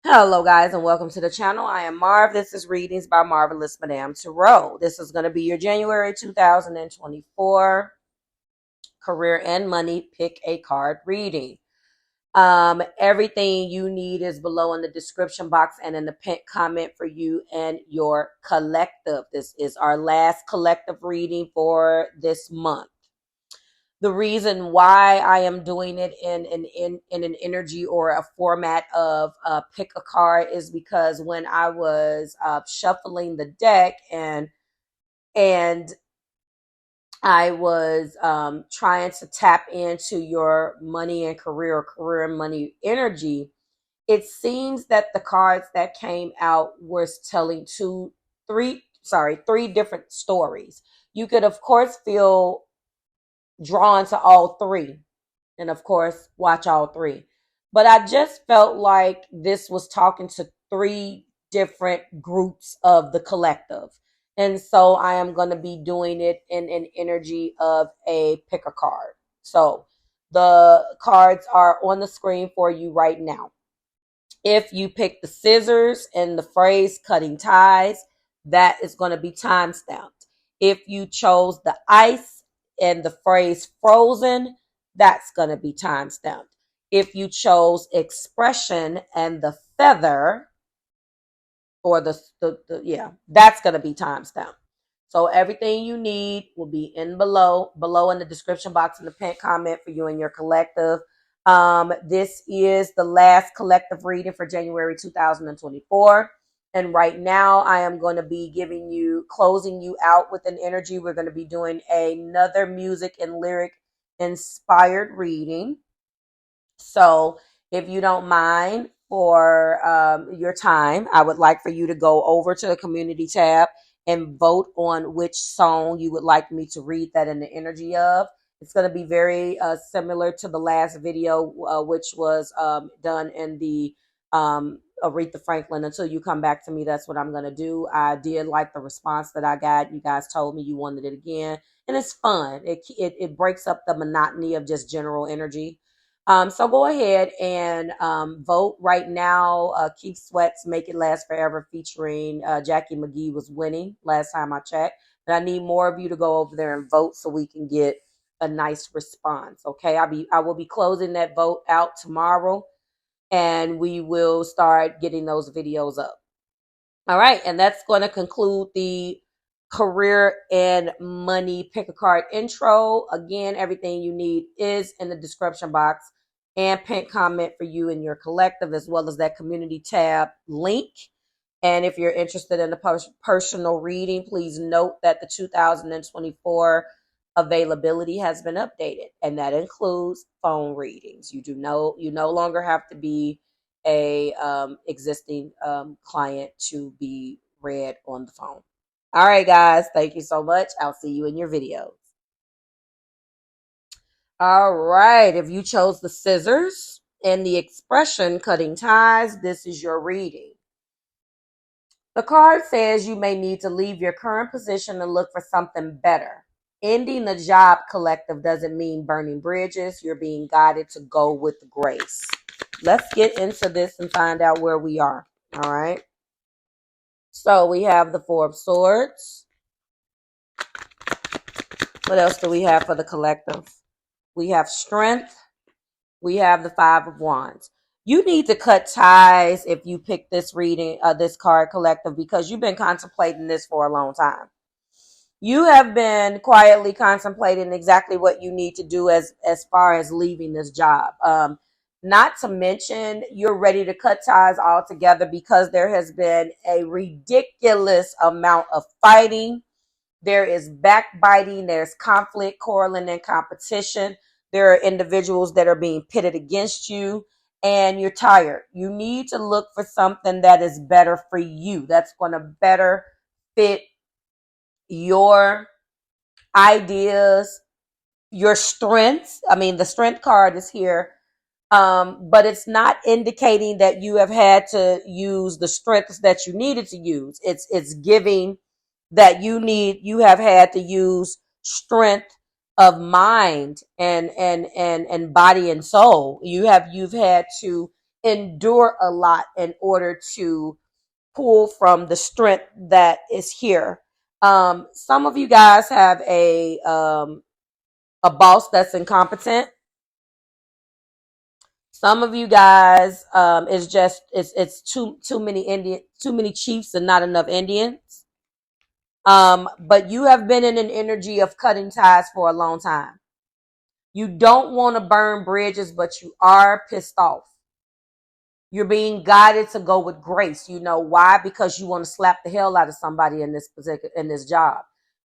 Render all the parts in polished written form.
Hello, guys, and welcome to the channel. I am Marv. This is Readings by Marvelous Madame Tarot. This is going to be your January 2024 career and money pick a card reading. Everything you need is below in the description box and in the pinned comment for you and your collective. This is our last collective reading for this month. The reason why I am doing it in an energy or a format of pick a card is because when I was shuffling the deck and I was trying to tap into your money and career or career and money energy, it seems that the cards that came out was telling three different stories. You could, of course, feel drawn to all three and of course watch all three, but I just felt like this was talking to three different groups of the collective, and so I am going to be doing it in an energy of a pick a card. So the cards are on the screen for you right now. If you pick the scissors and the phrase cutting ties, that is going to be time stamped. If you chose the ice and the phrase frozen, that's going to be time stamped. If you chose expression and the feather, or that's going to be time stamped. So everything you need will be below in the description box in the pinned comment for you and your collective. This is the last collective reading for January 2024. And right now, I am going to be closing you out with an energy. We're going to be doing another music and lyric inspired reading. So if you don't mind, for your time, I would like for you to go over to the community tab and vote on which song you would like me to read that in the energy of. It's going to be very similar to the last video, which was done in the Aretha Franklin. Until you come back to me, that's what I'm going to do. I did like the response that I got. You guys told me you wanted it again, and it's fun. It breaks up the monotony of just general energy. So go ahead and vote right now. Keith Sweat's Make It Last Forever featuring Jackie McGee was winning last time I checked. But I need more of you to go over there and vote so we can get a nice response. Okay, I will be closing that vote out tomorrow, and we will start getting those videos up. All right, and that's going to conclude the career and money pick a card intro. Again, everything you need is in the description box and pinned comment for you and your collective, as well as that community tab link. And if you're interested in the personal reading, please note that the 2024 availability has been updated, and that includes phone readings. You no longer have to be a existing client to be read on the phone. All right, guys, thank you so much. I'll see you in your videos. All right, if you chose the scissors and the expression cutting ties, this is your reading. The card says you may need to leave your current position and look for something better. Ending the job collective doesn't mean burning bridges. You're being guided to go with grace. Let's get into this and find out where we are. All right. So we have the Four of Swords. What else do we have for the collective? We have Strength. We have the Five of Wands. You need to cut ties if you pick this reading, this card collective, because you've been contemplating this for a long time. You have been quietly contemplating exactly what you need to do as far as leaving this job. Not to mention, you're ready to cut ties altogether because there has been a ridiculous amount of fighting. There is backbiting. There's conflict, quarreling, and competition. There are individuals that are being pitted against you, and you're tired. You need to look for something that is better for you, that's going to better fit your ideas, your strengths. I mean, the strength card is here, but it's not indicating that you have had to use the strengths that you needed to use. It's giving that you have had to use strength of mind and body and soul. You've had to endure a lot in order to pull from the strength that is here. Some of you guys have a boss that's incompetent. Some of you guys, is just it's too many chiefs and not enough Indians. But you have been in an energy of cutting ties for a long time. You don't want to burn bridges, but you are pissed off. You're being guided to go with grace. You know why? Because you want to slap the hell out of somebody in this job.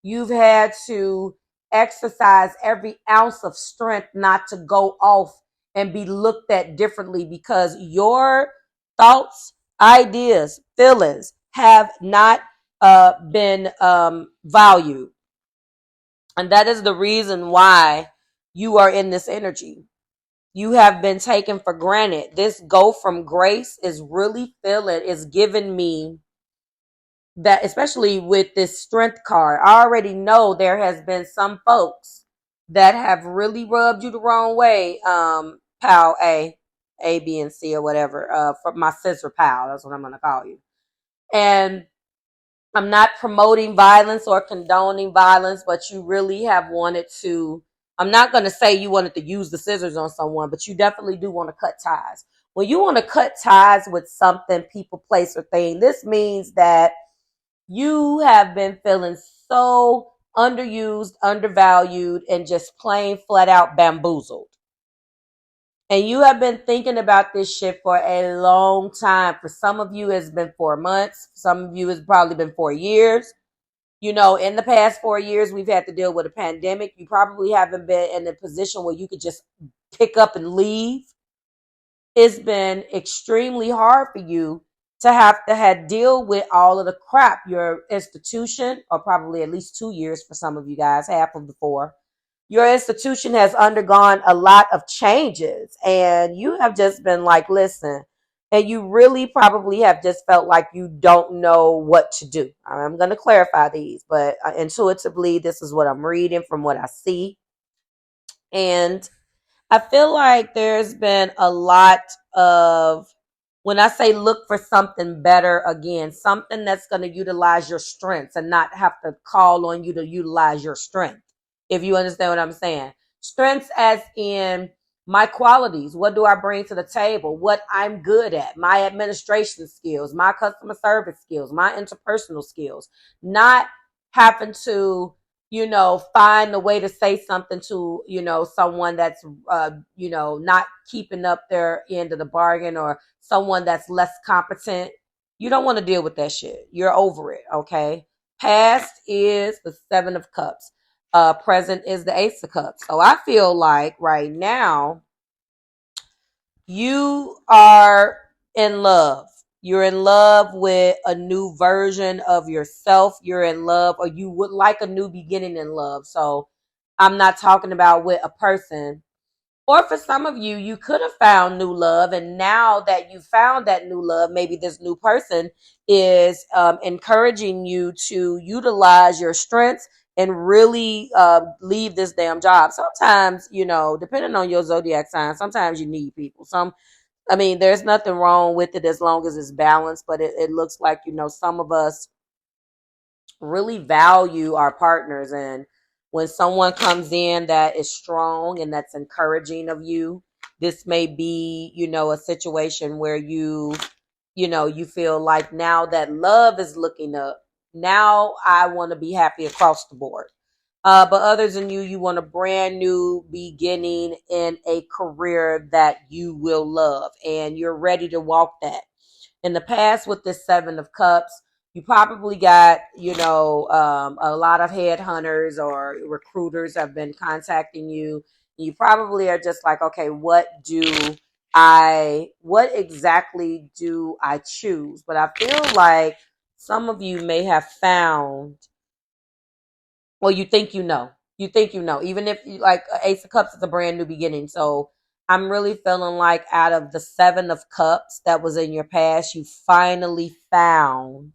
You've had to exercise every ounce of strength not to go off and be looked at differently because your thoughts, ideas, feelings have not been valued. And that is the reason why you are in this energy. You have been taken for granted. This go from grace is really is giving me that, especially with this strength card. I already know there has been some folks that have really rubbed you the wrong way. Pal A, B, and C or whatever. For my sister pal, that's what I'm going to call you. And I'm not promoting violence or condoning violence, but you really have wanted to, I'm not going to say you wanted to use the scissors on someone, but you definitely do want to cut ties. When you want to cut ties with something, people, place, or thing, this means that you have been feeling so underused, undervalued, and just plain flat out bamboozled. And you have been thinking about this shit for a long time. For some of you, it's been 4 months. Some of you, it's probably been 4 years. You know, in the past 4 years, we've had to deal with a pandemic. You probably haven't been in a position where you could just pick up and leave. It's been extremely hard for you to have deal with all of the crap your institution, or probably at least 2 years for some of you guys, half of the 4. Your institution has undergone a lot of changes, and you have just been like, listen, and you really probably have just felt like you don't know what to do. I'm going to clarify these, but intuitively, this is what I'm reading from what I see. And I feel like there's been a lot of, when I say look for something better, again, something that's going to utilize your strengths and not have to call on you to utilize your strength. If you understand what I'm saying. Strengths as in my qualities. What do I bring to the table? What I'm good at. My administration skills, my customer service skills, my interpersonal skills. Not having to, find a way to say something to, someone that's, not keeping up their end of the bargain, or someone that's less competent. You don't want to deal with that shit. You're over it, okay? Past is the 7 of Cups. Present is the Ace of Cups. So I feel like right now you are in love. You're in love with a new version of yourself. You're in love, or you would like a new beginning in love. So I'm not talking about with a person. Or for some of you, you could have found new love. And now that you found that new love, maybe this new person is encouraging you to utilize your strengths and really leave this damn job. Sometimes, depending on your zodiac sign, sometimes you need people. There's nothing wrong with it as long as it's balanced. But it looks like, some of us really value our partners, and when someone comes in that is strong and that's encouraging of you, this may be, a situation where you feel like, now that love is looking up, now I want to be happy across the board. But others in you want a brand new beginning in a career that you will love, and you're ready to walk that. In the past, with this 7 of Cups, you probably got, a lot of headhunters or recruiters have been contacting you. You probably are just like, okay, what exactly do I choose? But I feel like some of you may have found, well, you think even if you like, Ace of Cups is a brand new beginning. So I'm really feeling like out of the 7 of Cups that was in your past, you finally found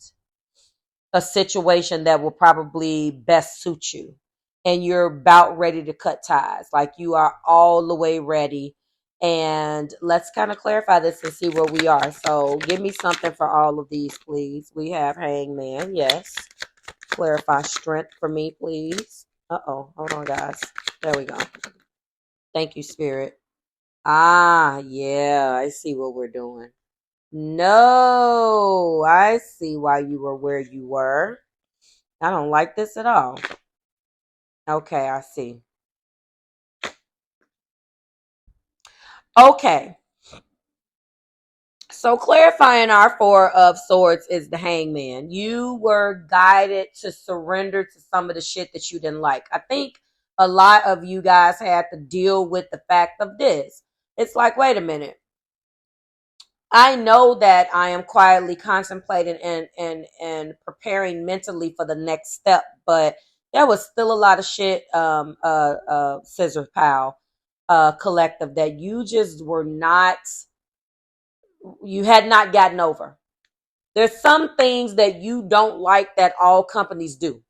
a situation that will probably best suit you. And you're about ready to cut ties. Like, you are all the way ready. And let's kind of clarify this and see where we are. So give me something for all of these, please. We have Hangman. Yes. Clarify strength for me, please. Uh-oh. Hold on, guys. There we go. Thank you, Spirit. Ah, yeah. I see what we're doing. No, I see why you were where you were. I don't like this at all. Okay, I see. Okay. So clarifying our Four of Swords is the Hangman. You were guided to surrender to some of the shit that you didn't like. I think a lot of you guys had to deal with the fact of this. It's like, wait a minute. I know that I am quietly contemplating and preparing mentally for the next step, but there was still a lot of shit, Scissor Pal collective, that you just were not, you had not gotten over. There's some things that you don't like that all companies do.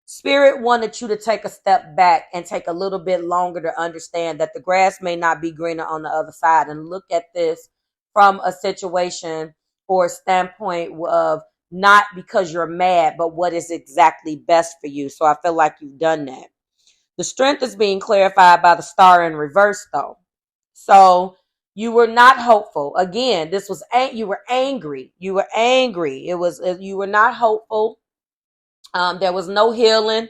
Spirit wanted you to take a step back and take a little bit longer to understand that the grass may not be greener on the other side, and look at this from a situation or a standpoint of not because you're mad, but what is exactly best for you. So I feel like you've done that. The strength is being clarified by the star in reverse, though. So you were not hopeful. Again, this was you were angry. You were angry. It was you were not hopeful. There was no healing.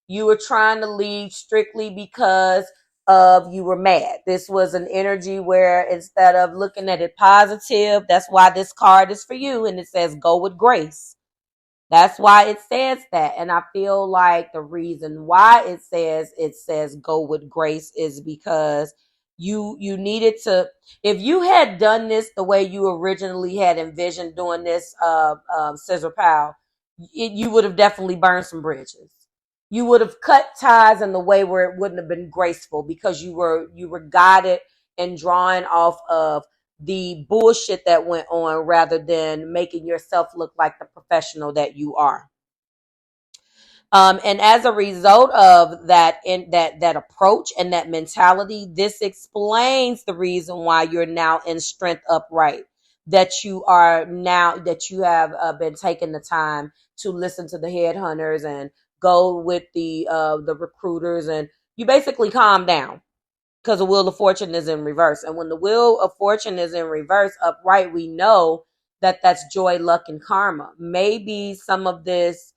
You were trying to leave strictly because of you were mad. This was an energy where instead of looking at it positive, that's why this card is for you, and it says go with grace. That's why it says that. And I feel like the reason why it says go with grace is because you needed to, if you had done this the way you originally had envisioned doing this, Scissor Pal, you would have definitely burned some bridges. You would have cut ties in the way where it wouldn't have been graceful, because you were guided and drawing off of the bullshit that went on rather than making yourself look like the professional that you are. And as a result of that, in that approach and that mentality, this explains the reason why you're now in strength upright. That you are now, that you have been taking the time to listen to the headhunters and go with the recruiters, and you basically calm down because the wheel of fortune is in reverse. And when the wheel of fortune is in reverse upright, we know that that's joy, luck, and karma. Maybe some of this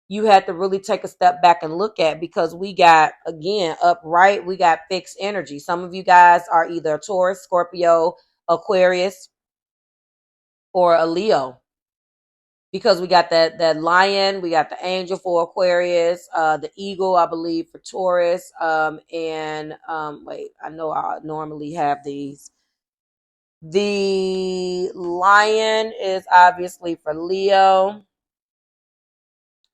you had to really take a step back and look at, because we got, again, upright, we got fixed energy. Some of you guys are either a Taurus, Scorpio, Aquarius, or a Leo, because we got that lion, we got the angel for Aquarius, the eagle, I believe, for Taurus, and wait, I know I normally have these. The lion is obviously for Leo.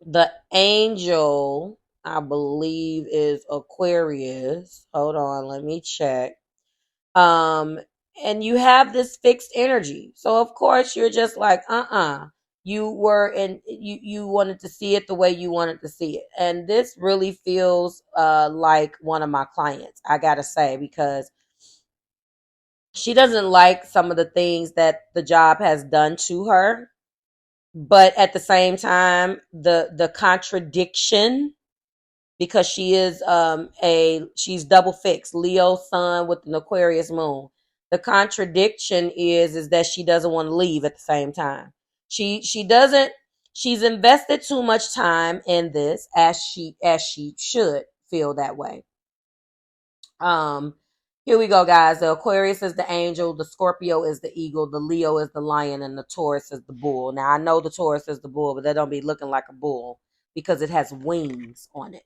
The angel, I believe, is Aquarius. Hold on, let me check. Um, and you have this fixed energy. So of course you're just like, you were in, you wanted to see it the way you wanted to see it. And this really feels like one of my clients, I gotta say, because she doesn't like some of the things that the job has done to her. But at the same time, the contradiction, because she is she's double fixed, Leo sun with an Aquarius moon. The contradiction is that she doesn't want to leave at the same time. She doesn't, she's invested too much time in this, as she should feel that way. Here we go, guys. The Aquarius is the angel, the Scorpio is the eagle, the Leo is the lion, and the Taurus is the bull. Now I know the Taurus is the bull, but that don't be looking like a bull because it has wings on it.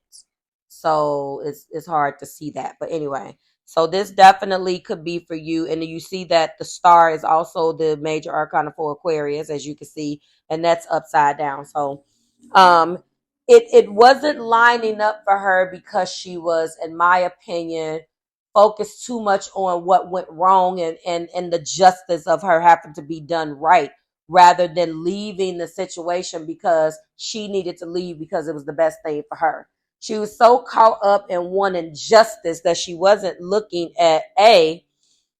So it's hard to see that. But anyway, so this definitely could be for you. And you see that the star is also the major arcana for Aquarius, as you can see, and that's upside down. So it wasn't lining up for her because she was, in my opinion, focused too much on what went wrong and the justice of her having to be done right, rather than leaving the situation because she needed to leave because it was the best thing for her. She was so caught up in wanting justice that she wasn't looking at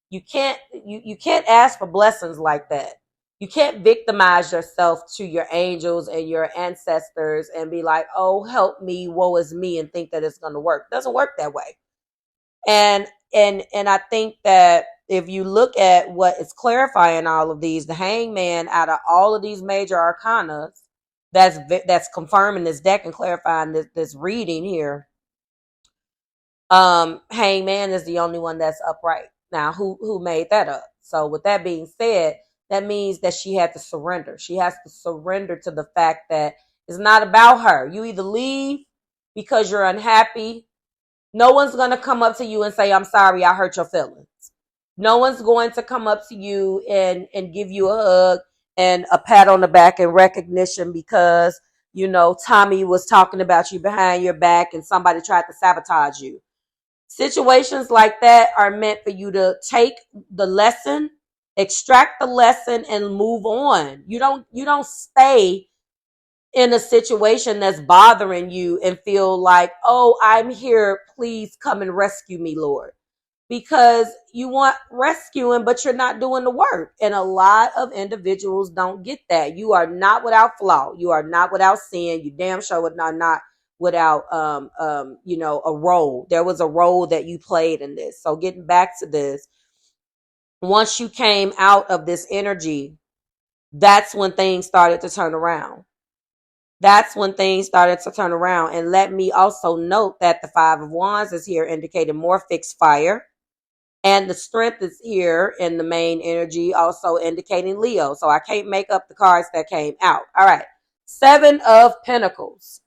You can't ask for blessings like that. You can't victimize yourself to your angels and your ancestors and be like, oh, help me, woe is me, and think that it's going to work. It doesn't work that way. And I think that if you look at what is clarifying all of these, the hangman out of all of these major arcana, that's confirming this deck and clarifying this reading here. Hangman is the only one that's upright. Now, who made that up? So with that being said, that means that she had to surrender. She has to surrender to the fact that it's not about her. You either leave because you're unhappy. No one's going to come up to you and say, I'm sorry, I hurt your feelings. No one's going to come up to you and give you a hug and a pat on the back and recognition because, Tommy was talking about you behind your back and somebody tried to sabotage you. Situations like that are meant for you to take the lesson, extract the lesson, and move on. You don't stay in a situation that's bothering you and feel like, oh, I'm here, please come and rescue me, Lord. Because you want rescuing, but you're not doing the work. And a lot of individuals don't get that. You are not without flaw. You are not without sin. You damn sure are not without a role. There was a role that you played in this. So getting back to this, once you came out of this energy, that's when things started to turn around. That's when things started to turn around. And let me also note that the Five of Wands is here indicating more fixed fire. And the Strength is here in the main energy, also indicating Leo. So I can't make up the cards that came out. All right. Seven of Pentacles.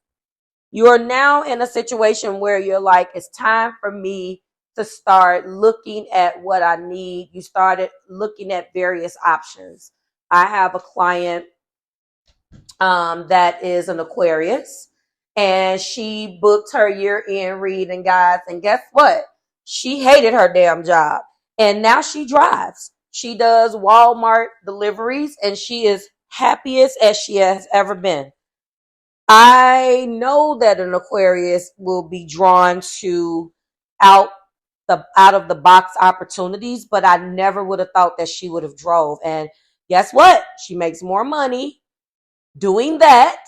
You are now in a situation where you're like, it's time for me to start looking at what I need. You started looking at various options. I have a client that is an Aquarius, and she booked her year-end reading, guys. And guess what? She hated her damn job, and now she drives. She does Walmart deliveries, and she is happiest as she has ever been. I know that an Aquarius will be drawn to out of the box opportunities, but I never would have thought that she would have drove. And guess what? She makes more money doing that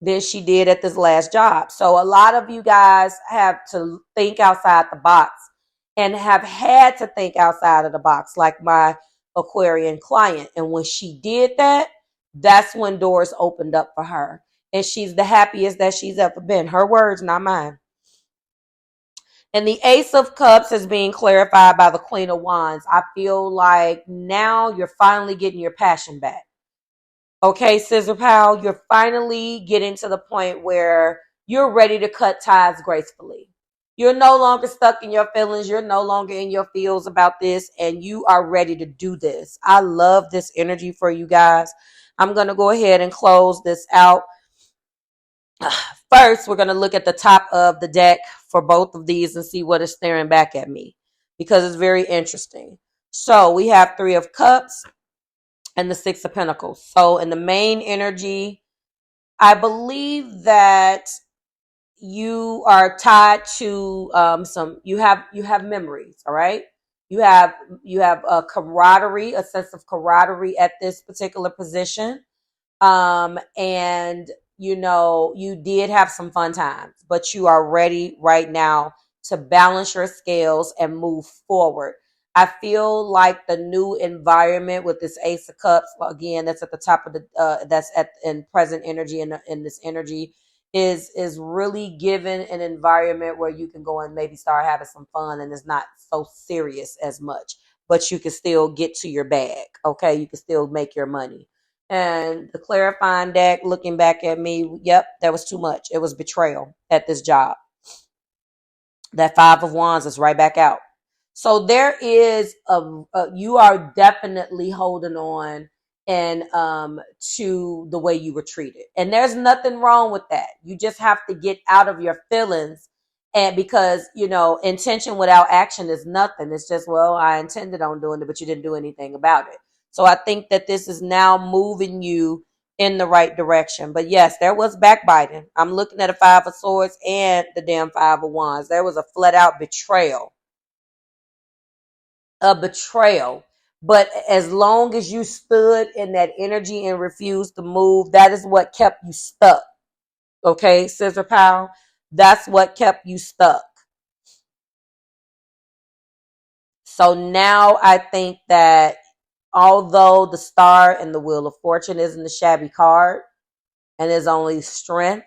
than she did at this last job. So a lot of you guys have to think outside the box and have had to think outside of the box, like my Aquarian client. And when she did that, that's when doors opened up for her. And she's the happiest that she's ever been. Her words, not mine. And the Ace of Cups is being clarified by the Queen of Wands. I feel like now you're finally getting your passion back. Okay, Scissor Pal, you're finally getting to the point where you're ready to cut ties gracefully. You're no longer stuck in your feelings. You're no longer in your feels about this, and you are ready to do this. I love this energy for you guys. I'm going to go ahead and close this out. First, we're going to look at the top of the deck for both of these and see what is staring back at me, because it's very interesting. So we have Three of Cups and the Six of Pentacles. So in the main energy, I believe that you are tied to you have memories, all right? You have a camaraderie, a sense of camaraderie at this particular position. And you did have some fun times, but you are ready right now to balance your scales and move forward. I feel like the new environment with this Ace of Cups, again, that's at the top of in present energy and in this energy is really given an environment where you can go and maybe start having some fun, and it's not so serious as much, but you can still get to your bag. Okay. You can still make your money. And the clarifying deck looking back at me, yep, that was too much. It was betrayal at this job. That Five of Wands is right back out. So there is you are definitely holding on and to the way you were treated. And there's nothing wrong with that. You just have to get out of your feelings. And because, intention without action is nothing. It's just, well, I intended on doing it, but you didn't do anything about it. So I think that this is now moving you in the right direction. But yes, there was backbiting. I'm looking at a Five of Swords and the damn Five of Wands. There was a flat out betrayal. a betrayal. But as long as you stood in that energy and refused to move, that is what kept you stuck. Okay, Scissor Pal? That's what kept you stuck. So now I think that although the Star and the Wheel of Fortune isn't a shabby card and is only strength,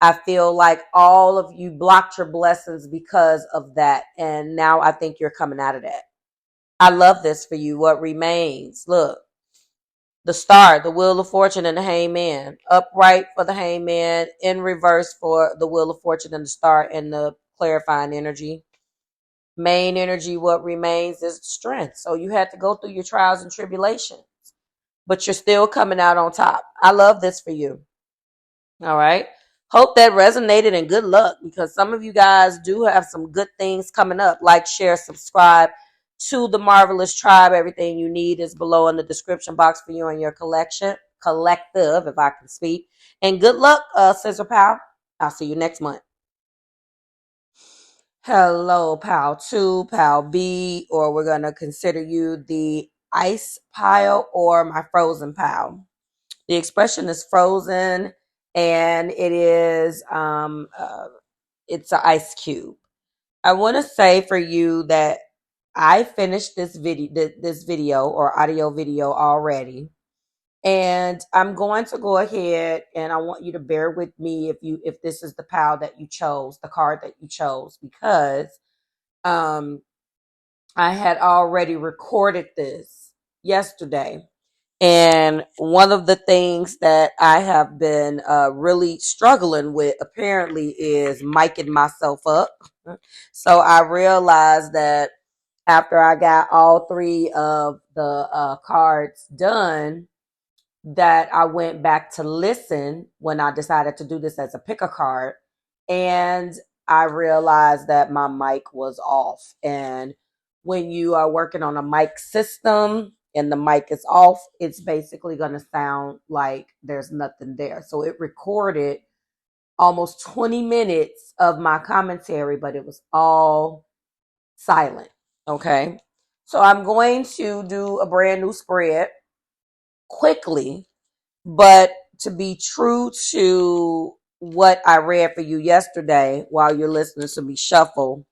I feel like all of you blocked your blessings because of that. And now I think you're coming out of that. I love this for you. What remains? Look, the Star, the Wheel of Fortune, and the Hangman. Upright for the Hangman, in reverse for the Wheel of Fortune and the Star, and the clarifying energy. Main energy, what remains is strength. So you had to go through your trials and tribulations, but you're still coming out on top. I love this for you. All right. Hope that resonated, and good luck, because some of you guys do have some good things coming up. Like, share, subscribe to the Marvelous Tribe. Everything you need is below in the description box for you and your collective, if I can speak. And good luck, Scissor Pal. I'll see you next month. Hello, Pal 2, Pal B, or we're going to consider you the ice pile or my frozen pal. The expression is frozen, and it is it's an ice cube. I want to say for you that I finished this video or audio video already, and I'm going to go ahead, and I want you to bear with me if this is the pal that you chose, the card that you chose, because I had already recorded this yesterday. And one of the things that I have been really struggling with apparently is miking myself up. So I realized that after I got all three of the cards done, that I went back to listen when I decided to do this as a pick a card. And I realized that my mic was off. And when you are working on a mic system and the mic is off, it's basically going to sound like there's nothing there. So it recorded almost 20 minutes of my commentary, but it was all silent. Okay. So I'm going to do a brand new spread quickly, but to be true to what I read for you yesterday while you're listening to me shuffle,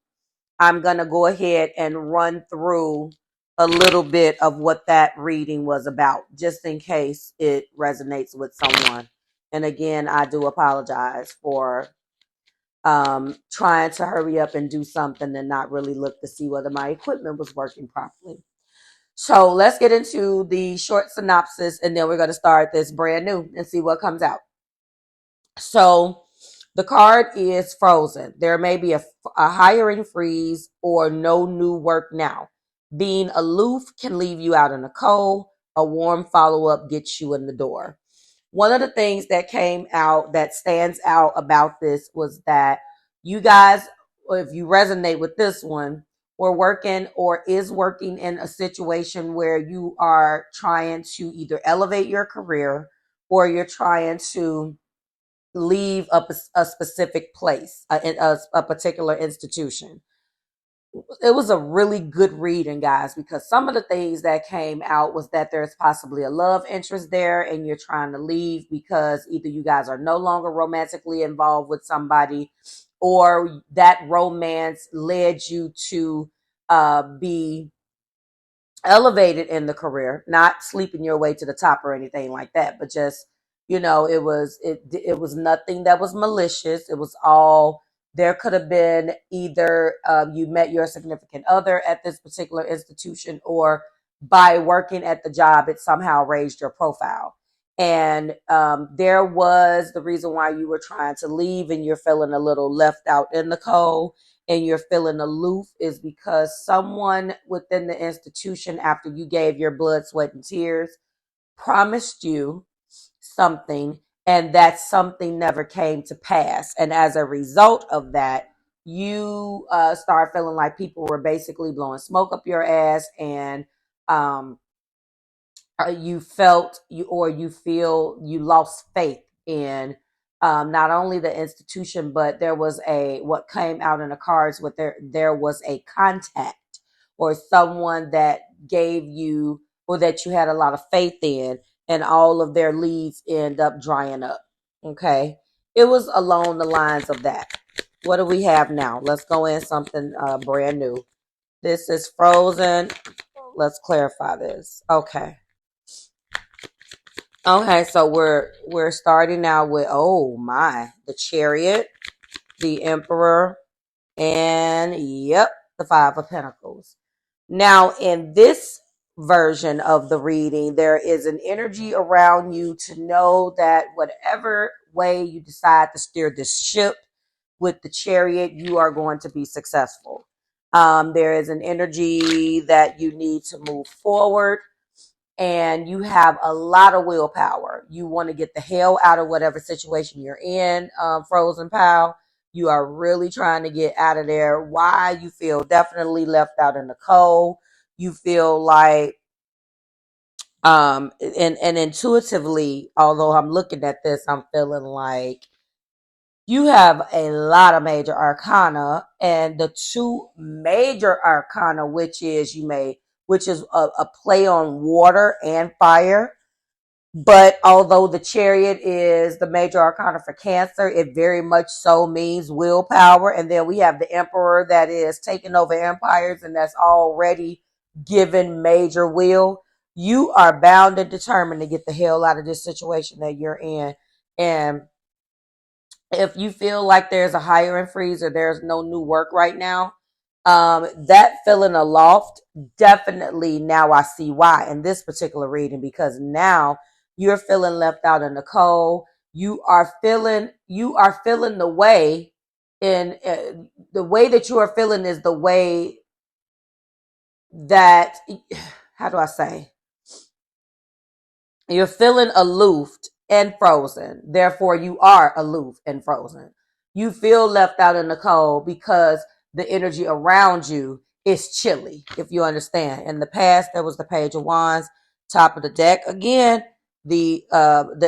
I'm going to go ahead and run through a little bit of what that reading was about, just in case it resonates with someone. And again, I do apologize for trying to hurry up and do something and not really look to see whether my equipment was working properly. So let's get into the short synopsis, and then we're going to start this brand new and see what comes out. So the card is frozen. There may be a hiring freeze or no new work now. Being aloof can leave you out in the cold. A warm follow-up gets you in the door. One of the things that came out that stands out about this was that you guys, if you resonate with this one, were working or is working in a situation where you are trying to either elevate your career or you're trying to leave a specific place, a particular institution. It was a really good reading, guys, because some of the things that came out was that there's possibly a love interest there and you're trying to leave because either you guys are no longer romantically involved with somebody, or that romance led you to be elevated in the career, not sleeping your way to the top or anything like that, but just, it was nothing that was malicious. It was all, there could have been either you met your significant other at this particular institution, or by working at the job, it somehow raised your profile. And there was the reason why you were trying to leave and you're feeling a little left out in the cold and you're feeling aloof is because someone within the institution, after you gave your blood, sweat, and tears, promised you something, and that something never came to pass. And as a result of that, you start feeling like people were basically blowing smoke up your ass, and you feel you lost faith in not only the institution, but there was what came out in the cards with there was a contact or someone that gave you or that you had a lot of faith in, and all of their leads end up drying up. Okay. It was along the lines of that. What do we have now? Let's go in something brand new. This is frozen. Let's clarify this. Okay. Okay, so we're starting out with, oh my, the Chariot, the Emperor, and yep, the Five of Pentacles. Now, in this version of the reading, there is an energy around you to know that whatever way you decide to steer this ship with the Chariot, you are going to be successful. There is an energy that you need to move forward, and you have a lot of willpower. You want to get the hell out of whatever situation you're in, Frozen Pal. You are really trying to get out of there. Why? You feel definitely left out in the cold. You feel like, and intuitively, although I'm looking at this, I'm feeling like you have a lot of major arcana, and the two major arcana, which is a play on water and fire. But although the Chariot is the major arcana for Cancer, it very much so means willpower. And then we have the Emperor that is taking over empires, and that's already given major will. You are bound and determined to get the hell out of this situation that you're in. And if you feel like there's a hiring freeze or there's no new work right now, that feeling aloft, definitely now I see why in this particular reading, because now you're feeling left out in the cold. You are feeling the way, in the way that you are feeling is the way that, how do I say, you're feeling aloof and frozen. Therefore, you are aloof and frozen. You feel left out in the cold because the energy around you is chilly, if you understand. In the past, there was the Page of Wands, top of the deck. Again, the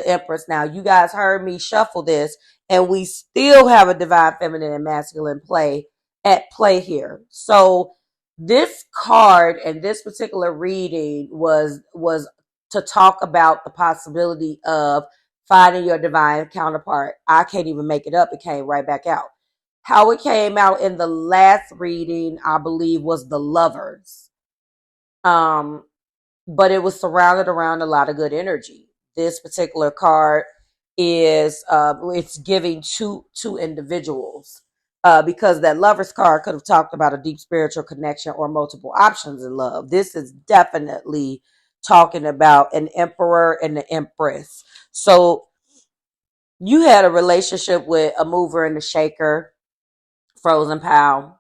Empress. Now, you guys heard me shuffle this, and we still have a divine feminine and masculine at play here. So this card and this particular reading was to talk about the possibility of finding your divine counterpart. I can't even make it up. It came right back out. How it came out in the last reading, I believe, was the Lovers. But it was surrounded around a lot of good energy. This particular card is it's giving two individuals. Because that Lovers card could have talked about a deep spiritual connection or multiple options in love. This is definitely talking about an Emperor and an Empress. So you had a relationship with a mover and a shaker, Frozen Pal,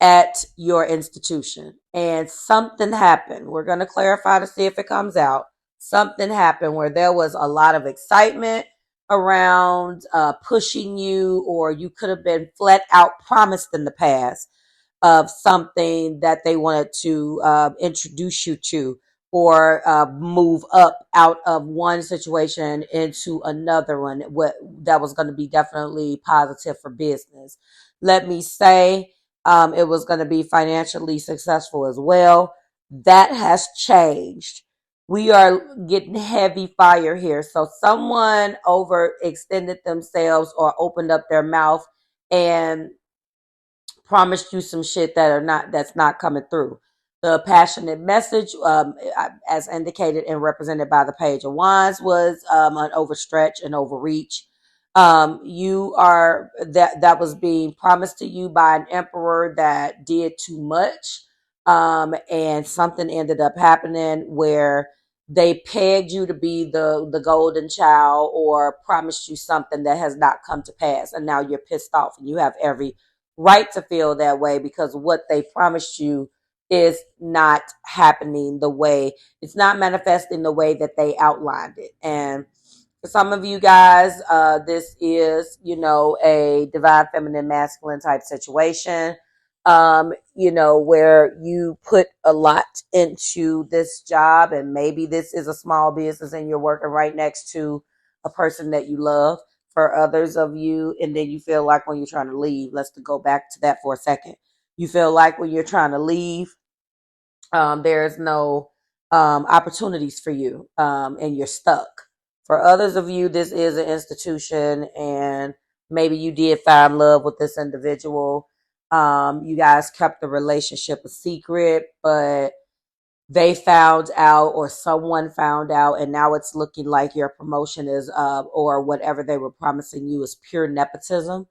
at your institution, and something happened. We're going to clarify to see if it comes out. Something happened where there was a lot of excitement around pushing you, or you could have been flat out promised in the past of something that they wanted to introduce you to, or move up out of one situation into another one. What that was going to be definitely positive for business. Let me say, it was going to be financially successful as well. That has changed. We are getting heavy fire here. So someone overextended themselves or opened up their mouth and promised you some shit that's not coming through. The passionate message, as indicated and represented by the Page of Wands, was an overstretch and overreach. You are that was being promised to you by an emperor that did too much, and something ended up happening where they pegged you to be the golden child, or promised you something that has not come to pass, and now you're pissed off, and you have every right to feel that way, because what they promised you is not happening the way, it's not manifesting the way that they outlined it. And for some of you guys, this is, a divine feminine masculine type situation, where you put a lot into this job, and maybe this is a small business and you're working right next to a person that you love. For others of you, and then you feel like when you're trying to leave, let's go back to that for a second. You feel like when you're trying to leave, There's no opportunities for you, and you're stuck. For others of you, this is an institution, and maybe you did find love with this individual. You guys kept the relationship a secret, but they found out, or someone found out, and now it's looking like your promotion is or whatever they were promising you is pure nepotism.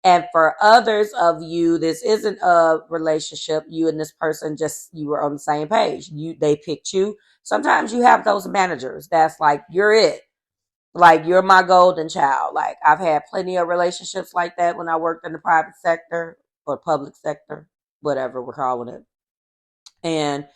And for others of you, this isn't a relationship. You and this person, just you were on the same page. They picked you. Sometimes you have those managers that's like, you're it, like you're my golden child. Like, I've had plenty of relationships like that when I worked in the private sector or public sector, whatever we're calling it. And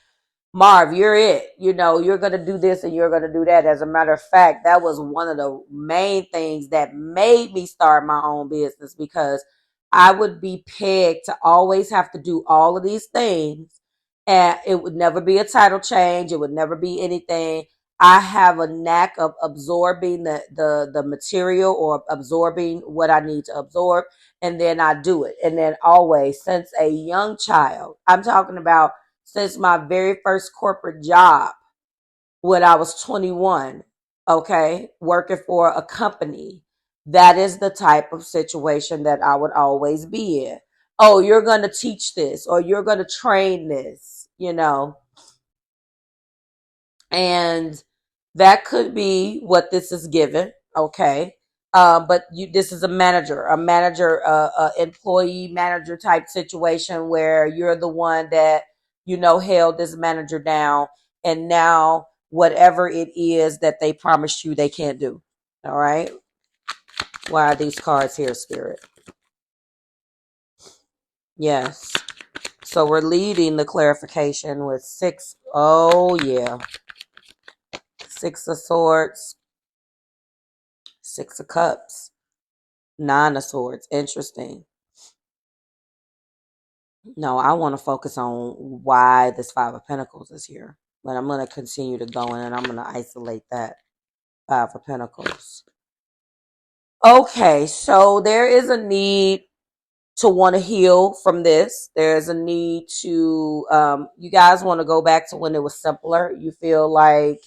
Marv, you're it. You're going to do this and you're going to do that. As a matter of fact, that was one of the main things that made me start my own business, because I would be pegged to always have to do all of these things, and it would never be a title change. It would never be anything. I have a knack of absorbing the material, or absorbing what I need to absorb, and then I do it. And then always, since a young child, I'm talking about since my very first corporate job when I was 21, okay, working for a company. That is the type of situation that I would always be in. Oh, you're going to teach this, or you're going to train this. And that could be what this is given, okay? But this is employee manager type situation where you're the one that held this manager down, and now whatever it is that they promised you, they can't do. All right. Why are these cards here, Spirit? Yes. So we're leading the clarification with six. Oh yeah. Six of Swords, Six of Cups, Nine of Swords. Interesting. No, I want to focus on why this Five of Pentacles is here. But I'm going to continue to go in, and I'm going to isolate that Five of Pentacles. Okay, so there is a need to want to heal from this. There's a need to, you guys want to go back to when it was simpler. You feel like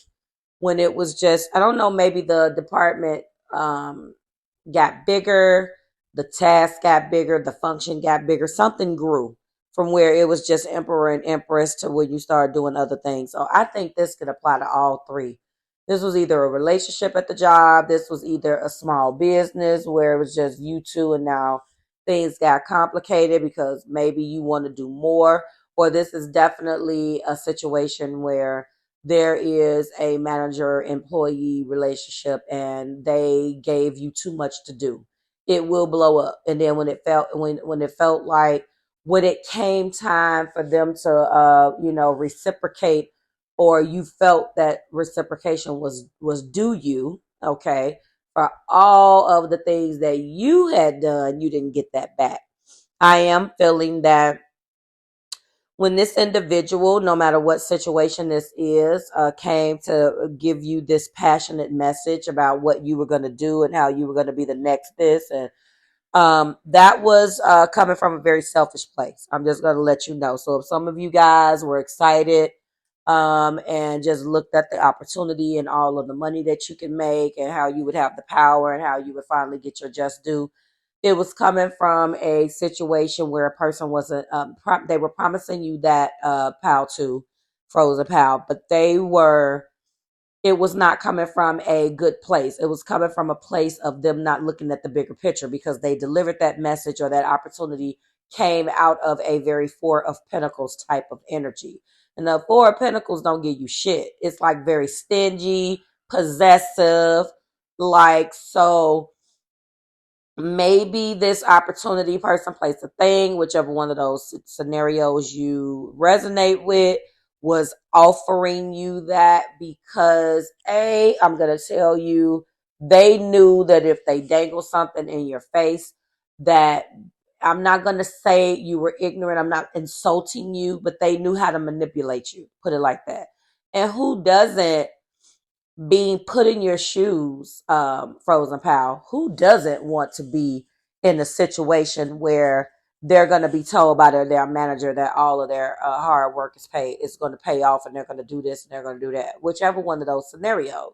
when it was just, I don't know, maybe the department got bigger, the task got bigger, the function got bigger, something grew from where it was just emperor and empress to when you start doing other things. So I think this could apply to all three. This was either a relationship at the job, this was either a small business where it was just you two, and now things got complicated because maybe you want to do more, or this is definitely a situation where there is a manager employee relationship and they gave you too much to do. It will blow up. And then when it felt like, when it came time for them to reciprocate, or you felt that reciprocation was due you, okay, for all of the things that you had done, you didn't get that back. I am feeling that when this individual, no matter what situation this is, came to give you this passionate message about what you were going to do and how you were going to be the next this, and that was coming from a very selfish place. I'm just going to let you know. So if some of you guys were excited and just looked at the opportunity and all of the money that you can make and how you would have the power and how you would finally get your just due, it was coming from a situation where a person wasn't, they were promising you that PAL 2, frozen PAL, but it was not coming from a good place. It was coming from a place of them not looking at the bigger picture, because they delivered that message, or that opportunity came out of a very Four of Pentacles type of energy. And the Four of Pentacles don't give you shit. It's like very stingy, possessive, like, so maybe this opportunity, person, place, a thing, whichever one of those scenarios you resonate with, was offering you that because I'm going to tell you, they knew that if they dangle something in your face, that, I'm not going to say you were ignorant, I'm not insulting you, but they knew how to manipulate you, put it like that. And who doesn't, being put in your shoes, Frozen Pal, who doesn't want to be in a situation where they're going to be told by their manager that all of their hard work is going to pay off, and they're going to do this and they're going to do that. Whichever one of those scenarios,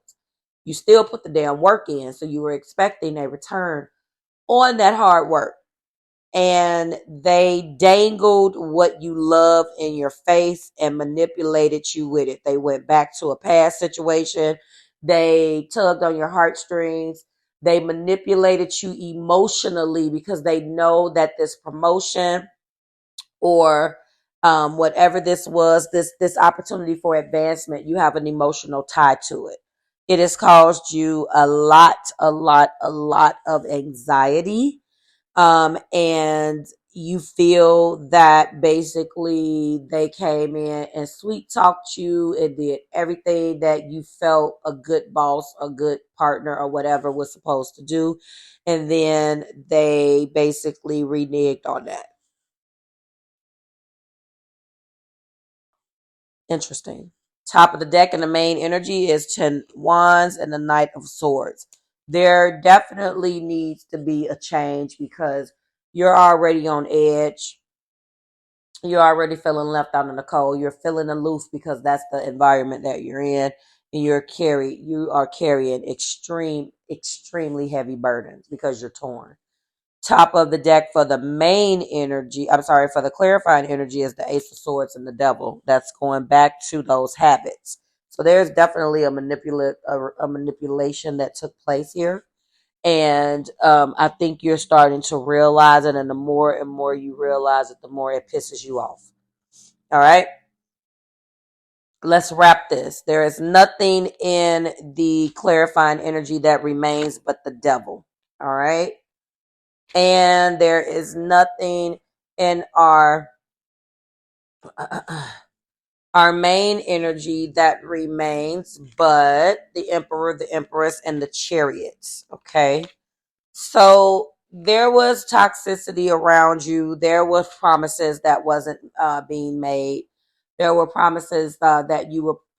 you still put the damn work in, so you were expecting a return on that hard work. And they dangled what you love in your face and manipulated you with it. They went back to a past situation. They tugged on your heartstrings. They manipulated you emotionally because they know that this promotion or whatever this was, this opportunity for advancement, you have an emotional tie to it. It has caused you a lot of anxiety, and you feel that basically they came in and sweet talked you and did everything that you felt a good boss, a good partner, or whatever was supposed to do. And then they basically reneged on that. Interesting. Top of the deck and the main energy is 10 wands and the Knight of Swords. There definitely needs to be a change because you're already on edge. You're already feeling left out in the cold. You're feeling aloof because that's the environment that you're in. And you are carrying extremely heavy burdens because you're torn. Top of the deck for the main energy, for the clarifying energy is the Ace of Swords and the Devil. That's going back to those habits. So there's definitely a manipulation that took place here. And I think you're starting to realize it. And the more and more you realize it, the more it pisses you off. All right. Let's wrap this. There is nothing in the clarifying energy that remains but the devil. All right. And there is nothing in our main energy that remains but the Emperor, the Empress, and the Chariots. Okay. So there was toxicity around you. There was promises that wasn't being made. There were promises that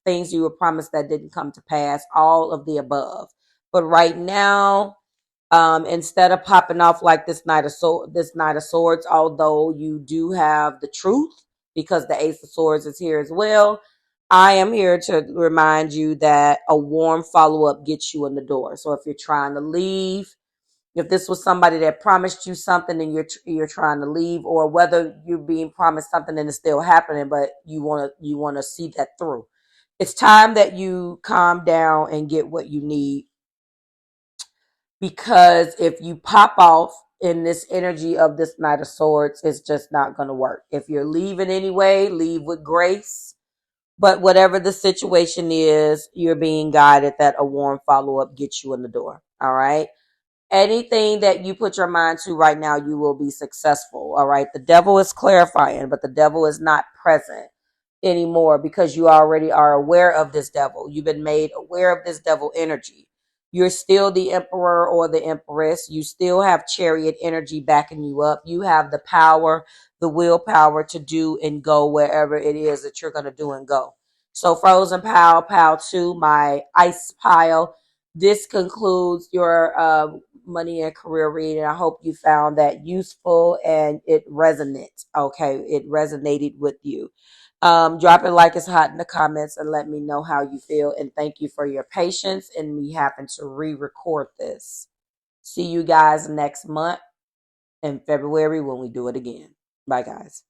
things you were promised that didn't come to pass. All of the above. But right now, instead of popping off like this Knight of Swords, although you do have the truth because the Ace of Swords is here as well, I am here to remind you that a warm follow-up gets you in the door. So if you're trying to leave, if this was somebody that promised you something and you're trying to leave, or whether you're being promised something and it's still happening, but you want to see that through, it's time that you calm down and get what you need. Because if you pop off in this energy of this Knight of Swords, it's just not going to work. If you're leaving anyway, leave with grace. But whatever the situation is, you're being guided that a warm follow-up gets you in the door. All right. Anything that you put your mind to right now, you will be successful. All right. The devil is clarifying, but the devil is not present anymore because you already are aware of this devil. You've been made aware of this devil energy. You're still the Emperor or the Empress. You still have Chariot energy backing you up. You have the power, the willpower to do and go wherever it is that you're going to do and go. So Frozen Pile 2, my ice pile. This concludes your money and career reading. I hope you found that useful and it resonates. Okay, it resonated with you. Drop it like it's hot in the comments and let me know how you feel. And thank you for your patience and me having to re-record this. See you guys next month in February when we do it again. Bye, guys.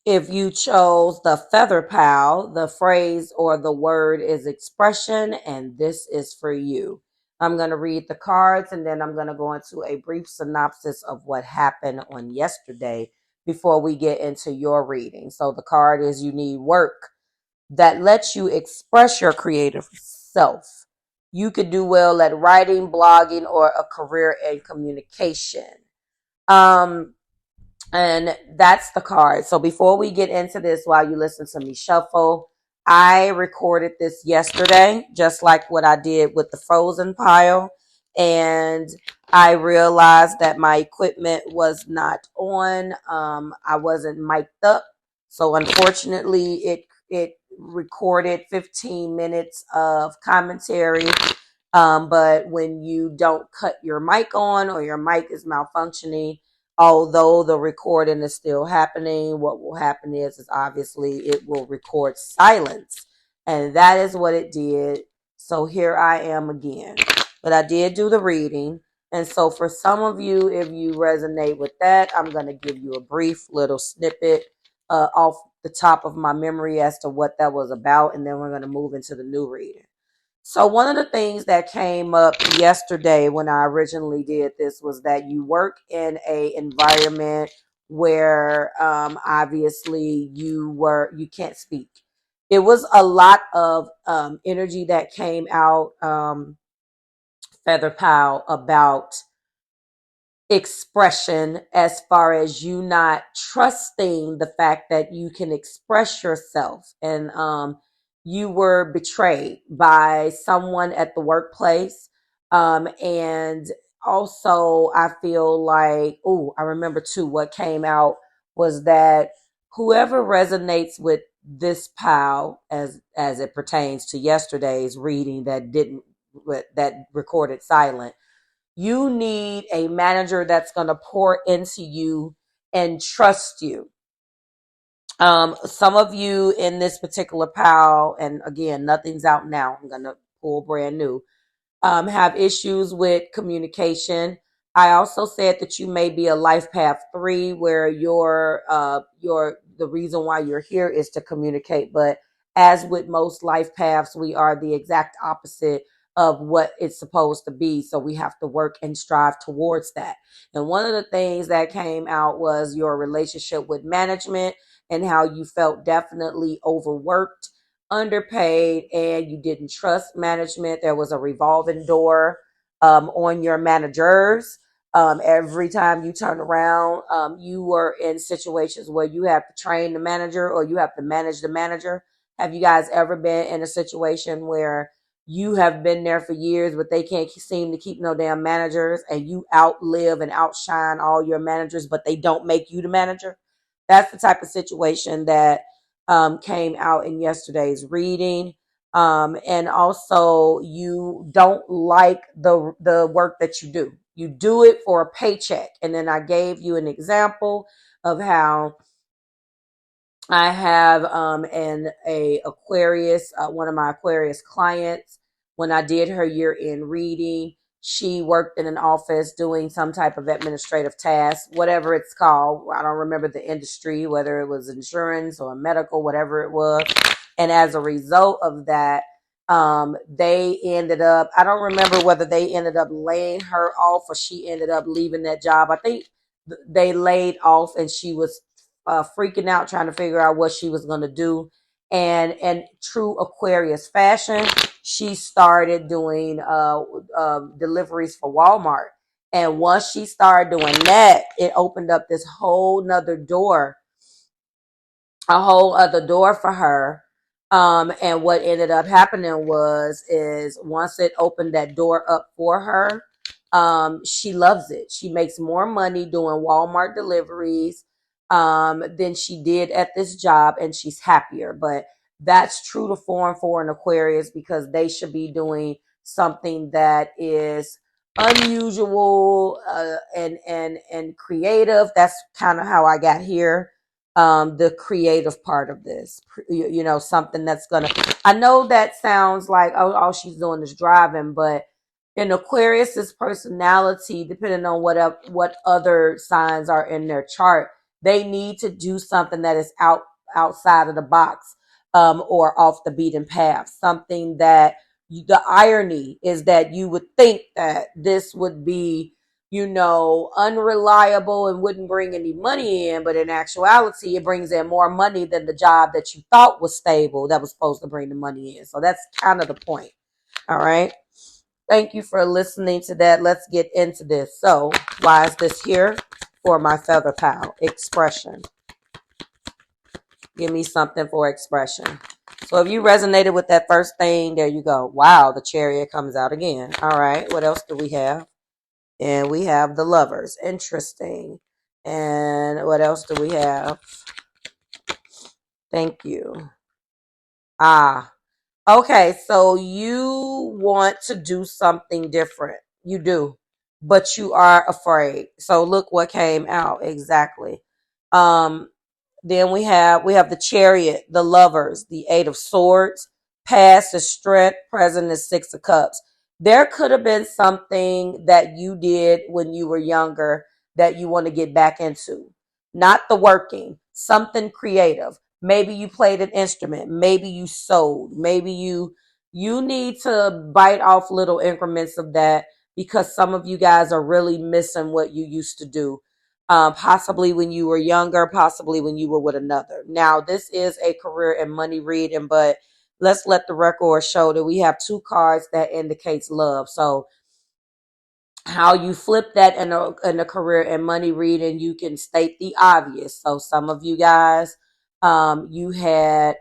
If you chose the feather pal, the phrase or the word is expression, and this is for you. I'm going to read the cards and then I'm going to go into a brief synopsis of what happened on yesterday before we get into your reading. So the card is you need work that lets you express your creative self. You could do well at writing, blogging, or a career in communication. And that's the card. So before we get into this, while you listen to me shuffle, I recorded this yesterday, just like what I did with the frozen pile. And I realized that my equipment was not on. I wasn't mic'd up. So unfortunately, it recorded 15 minutes of commentary. But when you don't cut your mic on or your mic is malfunctioning, Although the recording is still happening, what will happen is obviously it will record silence. And that is what it did. So here I am again. But I did do the reading. And so for some of you, if you resonate with that, I'm going to give you a brief little snippet off the top of my memory as to what that was about. And then we're going to move into the new reading. So one of the things that came up yesterday when I originally did this was that you work in a environment where obviously you can't speak. It was a lot of energy that came out, Feather Pal, about expression, as far as you not trusting the fact that you can express yourself, and you were betrayed by someone at the workplace, and also I feel like, oh, I remember too, what came out was that whoever resonates with this pal, as it pertains to yesterday's reading that recorded silent, you need a manager that's going to pour into you and trust you. Some of you in this particular pal, and again, nothing's out now, I'm going to pull brand new, have issues with communication. I also said that you may be a life path 3, where the reason why you're here is to communicate. But as with most life paths, we are the exact opposite of what it's supposed to be. So we have to work and strive towards that. And one of the things that came out was your relationship with management and how you felt definitely overworked, underpaid, and you didn't trust management. There was a revolving door on your managers. Every time you turn around, you were in situations where you have to train the manager or you have to manage the manager. Have you guys ever been in a situation where you have been there for years, but they can't seem to keep no damn managers, and you outlive and outshine all your managers, but they don't make you the manager? That's the type of situation that came out in yesterday's reading. And also, you don't like the work that you do. You do it for a paycheck. And then I gave you an example of how I have a Aquarius, one of my Aquarius clients. When I did her year-end reading, she worked in an office doing some type of administrative task, whatever it's called. I don't remember the industry, whether it was insurance or medical, whatever it was. And as a result of that, they ended up, I don't remember whether they ended up laying her off or she ended up leaving that job. I think they laid off, and she was freaking out trying to figure out what she was going to do. And true Aquarius fashion, she started doing deliveries for Walmart. And once she started doing that, it opened up this whole nother door, a whole other door for her. And what ended up happening is once it opened that door up for her, she loves it. She makes more money doing Walmart deliveries than she did at this job, and she's happier. But that's true to form for an Aquarius, because they should be doing something that is unusual and creative. That's kind of how I got here. The creative part of this, something that's gonna, I know that sounds like, oh, all she's doing is driving, but in Aquarius's personality, depending on what other signs are in their chart, they need to do something that is outside of the box, or off the beaten path. Something that the irony is that you would think that this would be, unreliable and wouldn't bring any money in, but in actuality, it brings in more money than the job that you thought was stable that was supposed to bring the money in. So that's kind of the point. All right. Thank you for listening to that. Let's get into this. So, why is this here? For my feather pal, expression. Give me something for expression. So if you resonated with that first thing, there you go. Wow, the Chariot comes out again. All right, what else do we have? And we have the Lovers. Interesting. And what else do we have? Thank you. Okay, so you want to do something different. You do. but you are afraid. So look what came out exactly. Um, then we have the Chariot, the Lovers, the Eight of Swords, past is Strength, present is Six of Cups. There could have been something that you did when you were younger that you want to get back into. Not the working, something creative. Maybe you played an instrument, maybe you sewed, maybe you need to bite off little increments of that, because some of you guys are really missing what you used to do, possibly when you were younger, possibly when you were with another. Now, this is a career and money reading, but let's let the record show that we have two cards that indicates love. So how you flip that in a career and money reading, you can state the obvious. So some of you guys, you had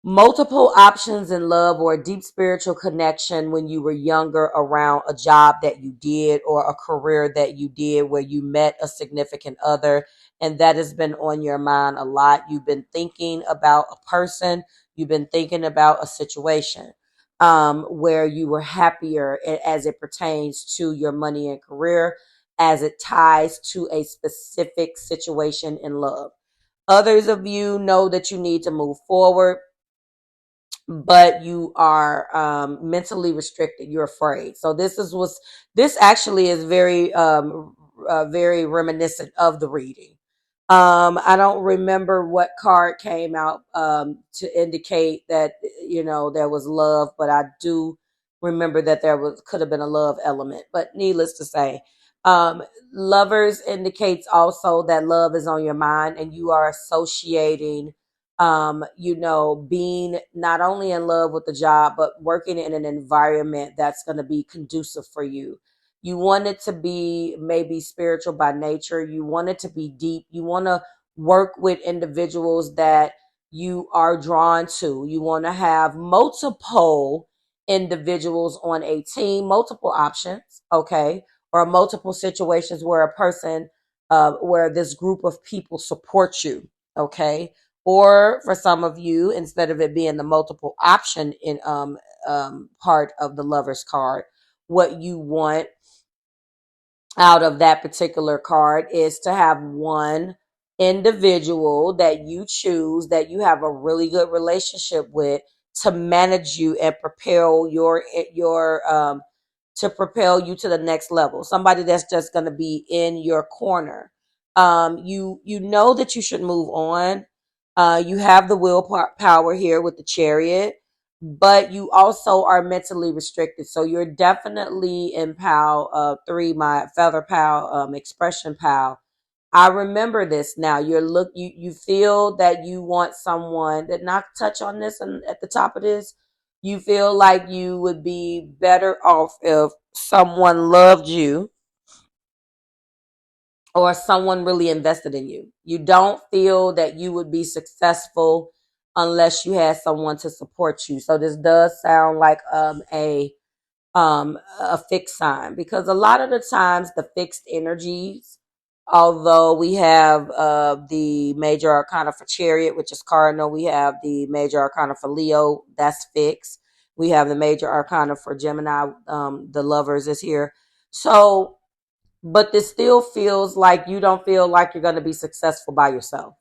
multiple options in love or a deep spiritual connection when you were younger around a job that you did or a career that you did where you met a significant other, and that has been on your mind a lot. You've been thinking about a person, you've been thinking about a situation, where you were happier as it pertains to your money and career, as it ties to a specific situation in love. Others of you know that you need to move forward, but you are mentally restricted. You're afraid. So this actually is very reminiscent of the reading. I don't remember what card came out to indicate that there was love, but I do remember that could have been a love element. But needless to say, um, lovers indicates also that love is on your mind and you are associating, being not only in love with the job, but working in an environment that's going to be conducive for you. You want it to be maybe spiritual by nature. You want it to be deep. You want to work with individuals that you are drawn to. You want to have multiple individuals on a team, multiple options, okay, or multiple situations where a person, where this group of people support you, okay. Or for some of you, instead of it being the multiple option in part of the Lover's card, what you want out of that particular card is to have one individual that you choose, that you have a really good relationship with, to manage you and propel your to propel you to the next level. Somebody that's just going to be in your corner. You know that you should move on. You have the willpower here with the Chariot, but you also are mentally restricted. So you're definitely in pal 3, my feather pal, expression pal. I remember this now. You feel that you want someone that, not touch on this and at the top of this. You feel like you would be better off if someone loved you or someone really invested in you. You don't feel that you would be successful unless you had someone to support you. So this does sound like a fixed sign, because a lot of the times the fixed energies, although we have the major arcana for Chariot, which is cardinal, we have the major arcana for Leo, that's fixed. We have the major arcana for Gemini, the Lovers is here. So but this still feels like you don't feel like you're going to be successful by yourself.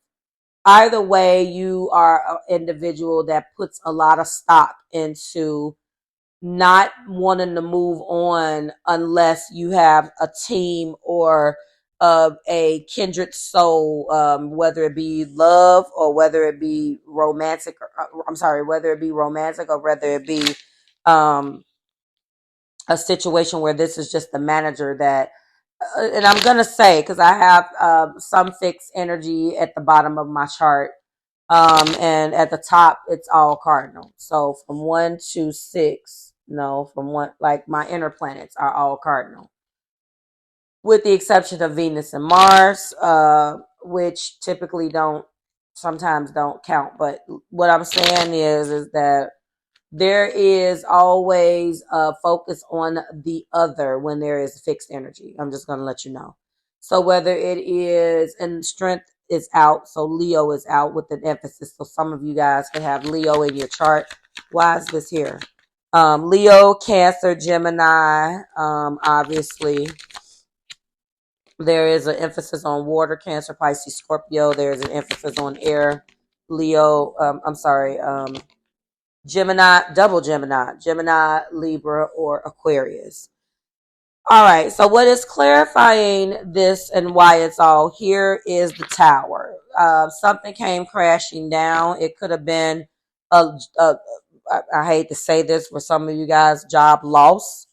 Either way, you are an individual that puts a lot of stock into not wanting to move on unless you have a team or a kindred soul, whether it be love or whether it be romantic. I'm sorry, whether it be romantic or whether it be um, a situation where this is just the manager that, and I'm gonna say, because I have some fixed energy at the bottom of my chart, and at the top it's all cardinal. So from 1 to 6, no, from one, like my inner planets are all cardinal, with the exception of Venus and Mars, which typically sometimes don't count. But what I'm saying is that there is always a focus on the other when there is fixed energy. I'm just going to let you know. So whether it is, and strength is out, so Leo is out with an emphasis. So some of you guys can have Leo in your chart. Why is this here? Leo, Cancer, Gemini, obviously. There is an emphasis on water, Cancer, Pisces, Scorpio. There is an emphasis on air, Leo. Gemini, double Gemini, Libra, or Aquarius. All right. So what is clarifying this and why it's all here is the tower. Something came crashing down. It could have been I hate to say this for some of you guys, job loss.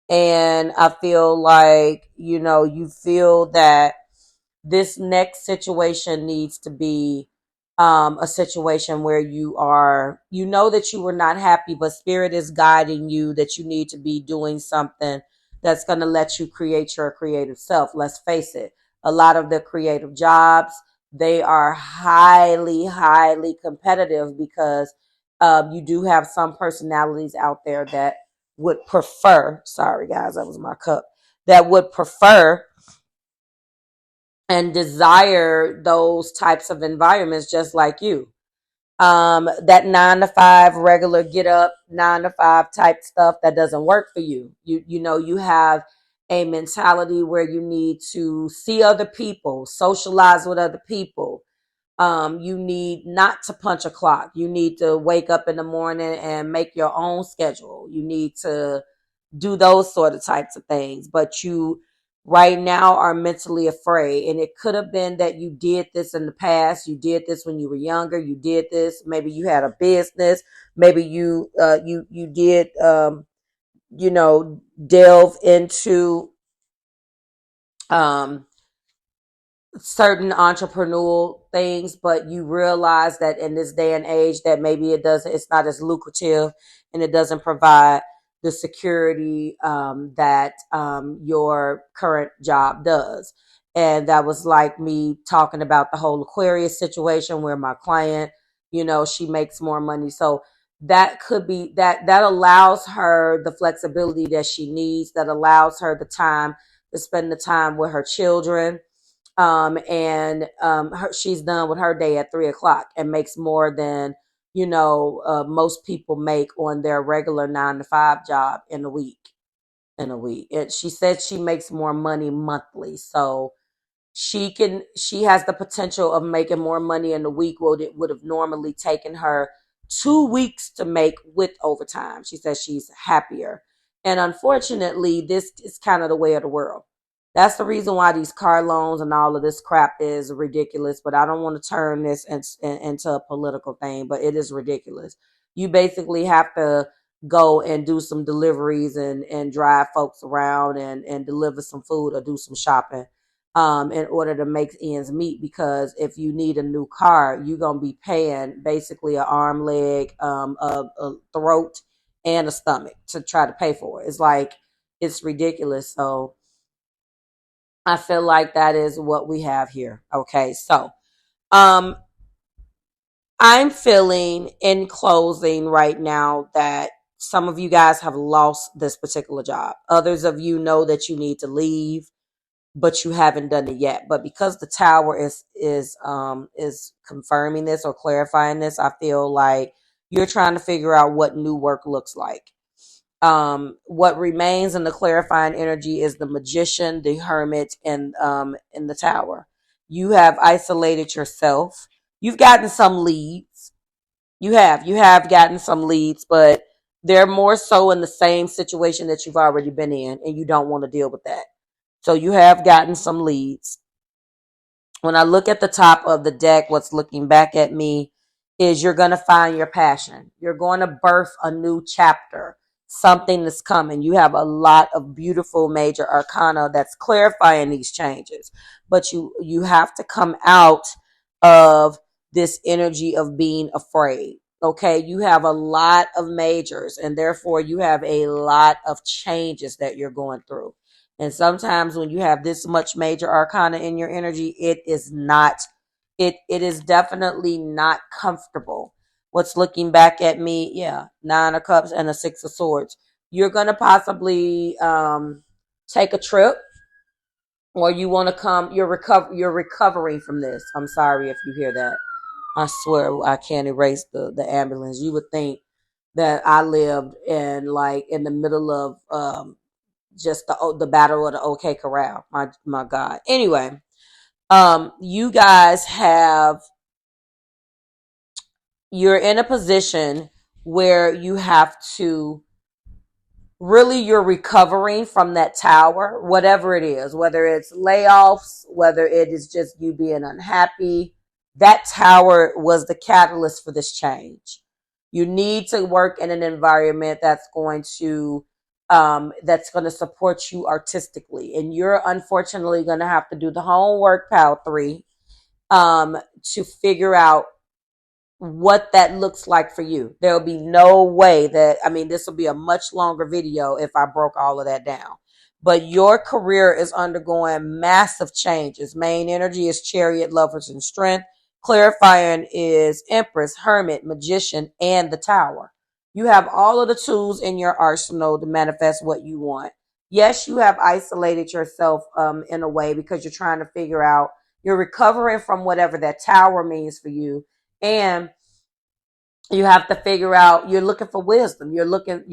And I feel like, you feel that this next situation needs to be a situation where you know that you were not happy, but spirit is guiding you that you need to be doing something that's going to let you create your creative self. Let's face it, a lot of the creative jobs, they are highly, highly competitive because you do have some personalities out there that would prefer, sorry guys, that was my cup, that would prefer and desire those types of environments just like you. That 9 to 5 regular get up, 9 to 5 type stuff that doesn't work for you. You have a mentality where you need to see other people, socialize with other people. You need not to punch a clock. You need to wake up in the morning and make your own schedule. You need to do those sort of types of things. But you right now are mentally afraid. And it could have been that you did this in the past. You did this when you were younger. You did this. Maybe you had a business. Maybe you did delve into um certain entrepreneurial things, but you realize that in this day and age that maybe it's not as lucrative and it doesn't provide the security that your current job does. And that was like me talking about the whole Aquarius situation where my client, she makes more money. So that could be that allows her the flexibility that she needs, that allows her the time to spend the time with her children, she's done with her day at 3 o'clock and makes more than most people make on their regular 9 to 5 job in a week. And she said she makes more money monthly, so she has the potential of making more money in a week what it would have normally taken her 2 weeks to make with overtime. She says she's happier, and unfortunately this is kind of the way of the world. That's the reason why these car loans and all of this crap is ridiculous. But I don't want to turn this into a political thing, but it is ridiculous. You basically have to go and do some deliveries and drive folks around and deliver some food or do some shopping in order to make ends meet. Because if you need a new car, you're going to be paying basically an arm, leg, a throat, and a stomach to try to pay for it. It's like, it's ridiculous. So I feel like that is what we have here. Okay, so um, I'm feeling in closing right now that some of you guys have lost this particular job. Others of you know that you need to leave, but you haven't done it yet. But because the tower is confirming this or clarifying this, I feel like you're trying to figure out what new work looks like. What remains in the clarifying energy is the magician, the hermit, and in the tower. You have isolated yourself. You've gotten some leads. You have gotten some leads, but they're more so in the same situation that you've already been in, and you don't want to deal with that. So you have gotten some leads. When I look at the top of the deck, what's looking back at me is you're going to find your passion. You're going to birth a new chapter, something that's coming. You have a lot of beautiful major arcana that's clarifying these changes, but you have to come out of this energy of being afraid. Okay, you have a lot of majors, and therefore you have a lot of changes that you're going through. And sometimes when you have this much major arcana in your energy, it is definitely not comfortable. What's looking back at me? Yeah, 9 of Cups and a 6 of Swords. You're gonna possibly take a trip, or you want to come. You're recovering from this. I'm sorry if you hear that. I swear I can't erase the ambulance. You would think that I lived in, like in the middle of just the battle of the OK Corral. My God. Anyway, you guys you're in a position where you have to really, you're recovering from that tower, whatever it is, whether it's layoffs, whether it is just you being unhappy. That tower was the catalyst for this change. You need to work in an environment that's going to support you artistically, and you're unfortunately going to have to do the homework, pal 3, to figure out what that looks like for you. There'll be no way that, I mean, this will be a much longer video if I broke all of that down. But your career is undergoing massive changes. Main energy is Chariot, Lovers, and Strength. Clarifying is Empress, Hermit, Magician, and the Tower. You have all of the tools in your arsenal to manifest what you want. Yes, you have isolated yourself in a way because you're trying to figure out, you're recovering from whatever that tower means for you. And you have to figure out, you're looking for wisdom. You're looking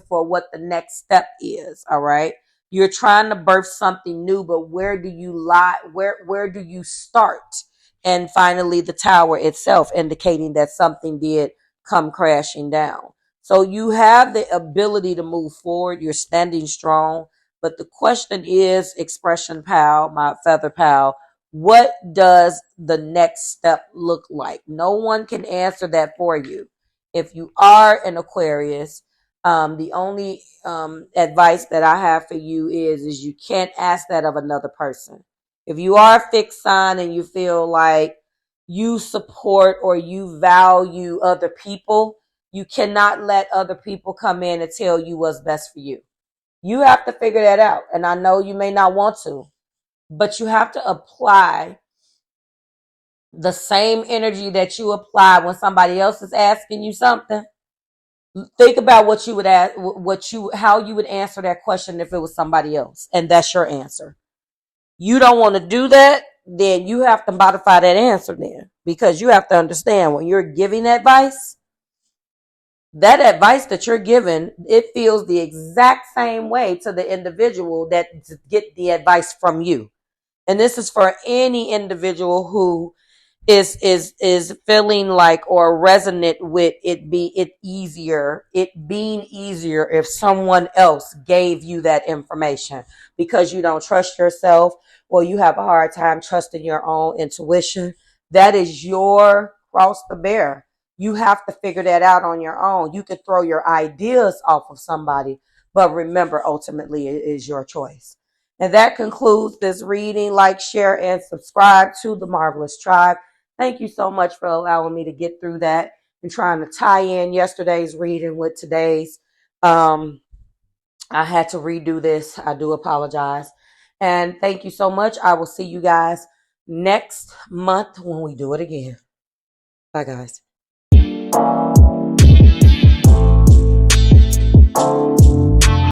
for what the next step is. All right. You're trying to birth something new, but where do you lie? Where do you start? And finally, the tower itself indicating that something did come crashing down. So you have the ability to move forward. You're standing strong. But the question is, expression pal, my feather pal, what does the next step look like? No one can answer that for you. If you are an Aquarius, the only advice that I have for you is you can't ask that of another person. If you are a fixed sign and you feel like you support or you value other people, you cannot let other people come in and tell you what's best for you. You have to figure that out. And I know you may not want to, but you have to apply the same energy that you apply when somebody else is asking you something. Think about what you would ask, how you would answer that question if it was somebody else, and that's your answer. You don't want to do that, then you have to modify that answer then, because you have to understand when you're giving advice, that advice that you're giving, it feels the exact same way to the individual that get the advice from you. And this is for any individual who is feeling like or resonant with it being easier if someone else gave you that information, because you don't trust yourself or you have a hard time trusting your own intuition. That is your cross to bear. You have to figure that out on your own. You can throw your ideas off of somebody, but remember, ultimately it is your choice. And that concludes this reading. Like, share, and subscribe to the Marvelous Tribe. Thank you so much for allowing me to get through that and trying to tie in yesterday's reading with today's. I had to redo this. I do apologize. And thank you so much. I will see you guys next month when we do it again. Bye, guys.